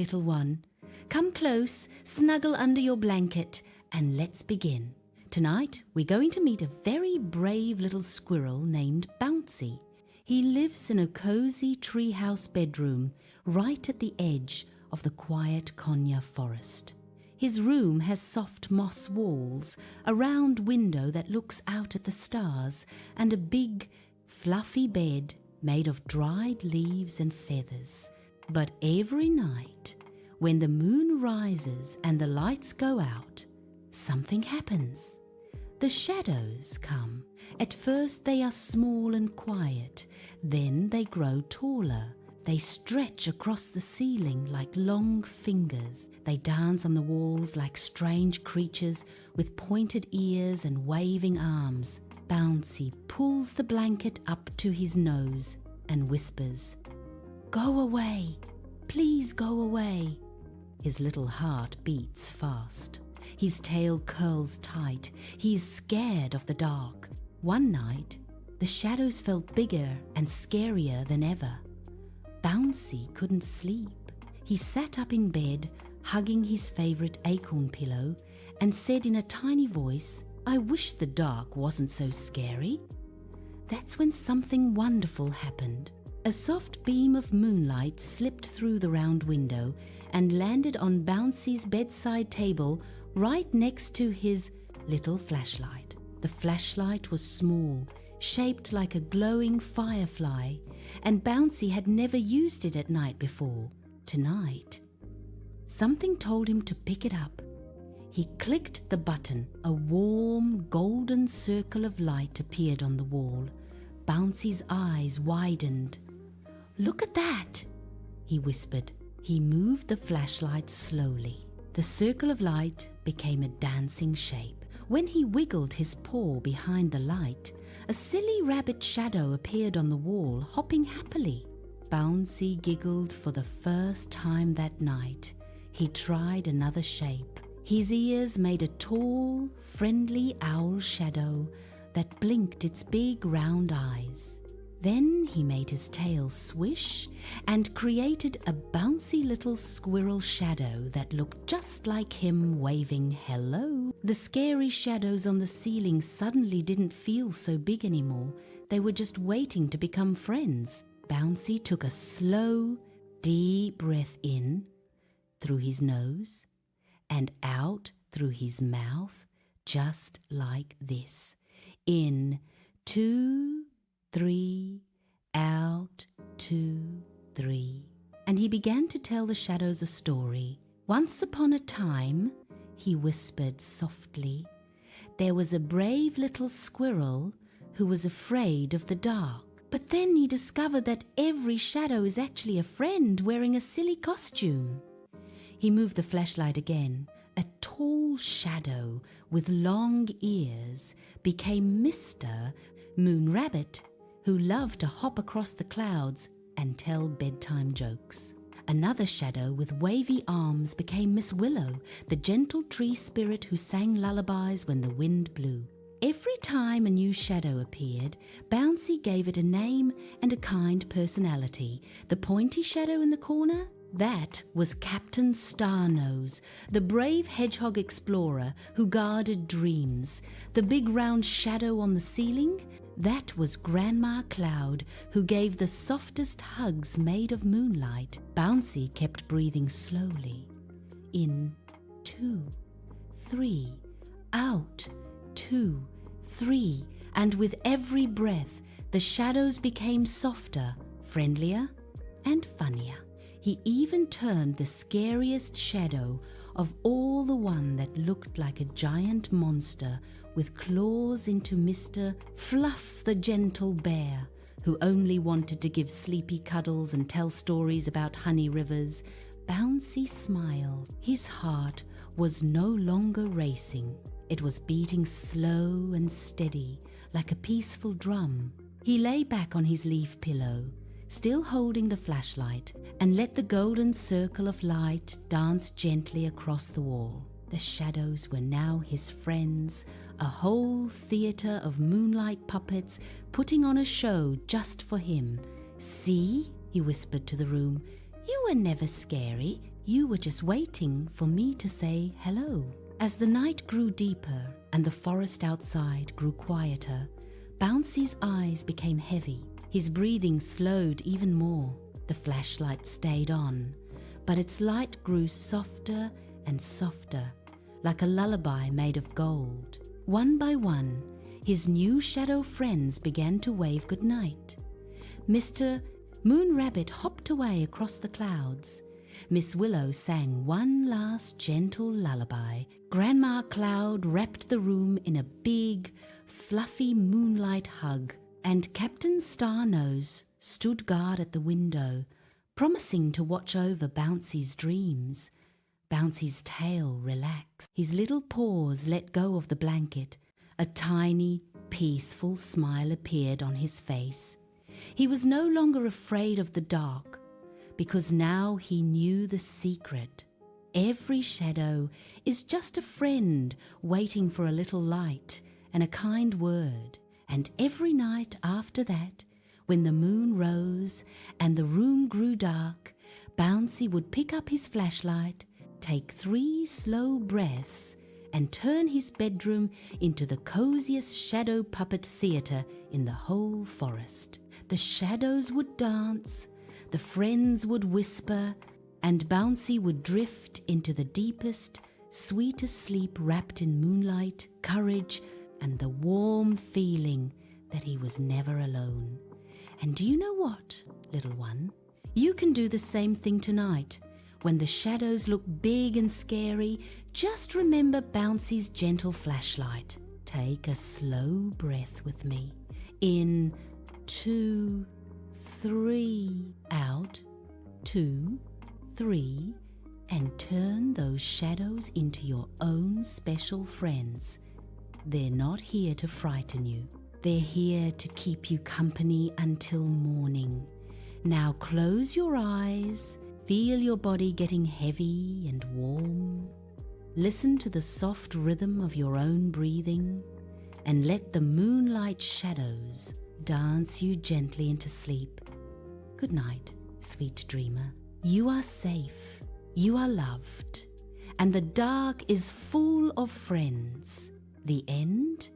little one. Come close, snuggle under your blanket, and let's begin. Tonight, we're going to meet a very brave little squirrel named Bouncy. He lives in a cozy treehouse bedroom right at the edge of the quiet Konya forest. His room has soft moss walls, a round window that looks out at the stars, and a big, fluffy bed made of dried leaves and feathers. But every night, when the moon rises and the lights go out, something happens. The shadows come. At first they are small and quiet, then they grow taller. They stretch across the ceiling like long fingers. They dance on the walls like strange creatures with pointed ears and waving arms. Bouncy pulls the blanket up to his nose and whispers, "Go away, please go away." His little heart beats fast. His tail curls tight. He is scared of the dark. One night, the shadows felt bigger and scarier than ever. Bouncy couldn't sleep. He sat up in bed, hugging his favorite acorn pillow, and said in a tiny voice, "I wish the dark wasn't so scary." That's when something wonderful happened. A soft beam of moonlight slipped through the round window and landed on Bouncy's bedside table right next to his little flashlight. The flashlight was small, shaped like a glowing firefly, and Bouncy had never used it at night before. Tonight, something told him to pick it up. He clicked the button. A warm, golden circle of light appeared on the wall. Bouncy's eyes widened. "Look at that," he whispered. He moved the flashlight slowly. The circle of light became a dancing shape. When he wiggled his paw behind the light, a silly rabbit shadow appeared on the wall, hopping happily. Bouncy giggled for the first time that night. He tried another shape. His ears made a tall, friendly owl shadow that blinked its big round eyes. Then he made his tail swish and created a bouncy little squirrel shadow that looked just like him, waving hello. The scary shadows on the ceiling suddenly didn't feel so big anymore. They were just waiting to become friends. Bouncy took a slow, deep breath in through his nose and out through his mouth, just like this. In, 2, 3, out, 2, 3. And he began to tell the shadows a story. "Once upon a time," he whispered softly, "there was a brave little squirrel who was afraid of the dark. But then he discovered that every shadow is actually a friend wearing a silly costume." He moved the flashlight again. A tall shadow with long ears became Mr. Moon Rabbit, who loved to hop across the clouds and tell bedtime jokes. Another shadow with wavy arms became Miss Willow, the gentle tree spirit who sang lullabies when the wind blew. Every time a new shadow appeared, Bouncy gave it a name and a kind personality. The pointy shadow in the corner? That was Captain Starnose, the brave hedgehog explorer who guarded dreams. The big round shadow on the ceiling? That was Grandma Cloud, who gave the softest hugs made of moonlight. Bouncy kept breathing slowly. In, 2, 3, out, 2, 3, and with every breath, the shadows became softer, friendlier, and funnier. He even turned the scariest shadow of all the one that looked like a giant monster with claws into Mr. Fluff the gentle bear, who only wanted to give sleepy cuddles and tell stories about honey rivers. Bouncy smiled. His heart was no longer racing. It was beating slow and steady, like a peaceful drum. He lay back on his leaf pillow, still holding the flashlight, and let the golden circle of light dance gently across the wall. The shadows were now his friends, a whole theater of moonlight puppets putting on a show just for him. "See," he whispered to the room, "you were never scary. You were just waiting for me to say hello. As the night grew deeper and the forest outside grew quieter, Bouncy's eyes became heavy. His breathing slowed even more. The flashlight stayed on, but its light grew softer and softer, like a lullaby made of gold. One by one, his new shadow friends began to wave goodnight. Mr. Moon Rabbit hopped away across the clouds. Miss Willow sang one last gentle lullaby. Grandma Cloud wrapped the room in a big, fluffy moonlight hug, and Captain Starnose stood guard at the window, promising to watch over Bouncy's dreams. Bouncy's tail relaxed. His little paws let go of the blanket. A tiny, peaceful smile appeared on his face. He was no longer afraid of the dark, because now he knew the secret. Every shadow is just a friend waiting for a little light and a kind word. And every night after that, when the moon rose and the room grew dark, Bouncy would pick up his flashlight, take 3 slow breaths, and turn his bedroom into the coziest shadow puppet theatre in the whole forest. The shadows would dance, the friends would whisper, and Bouncy would drift into the deepest, sweetest sleep wrapped in moonlight, courage, and the warm feeling that he was never alone. And do you know what, little one? You can do the same thing tonight. When the shadows look big and scary, just remember Bouncy's gentle flashlight. Take a slow breath with me. In 2, 3, out, 2, 3, and turn those shadows into your own special friends. They're not here to frighten you. They're here to keep you company until morning. Now close your eyes. Feel your body getting heavy and warm. Listen to the soft rhythm of your own breathing, and let the moonlight shadows dance you gently into sleep. Good night, sweet dreamer. You are safe, you are loved, and the dark is full of friends. The end.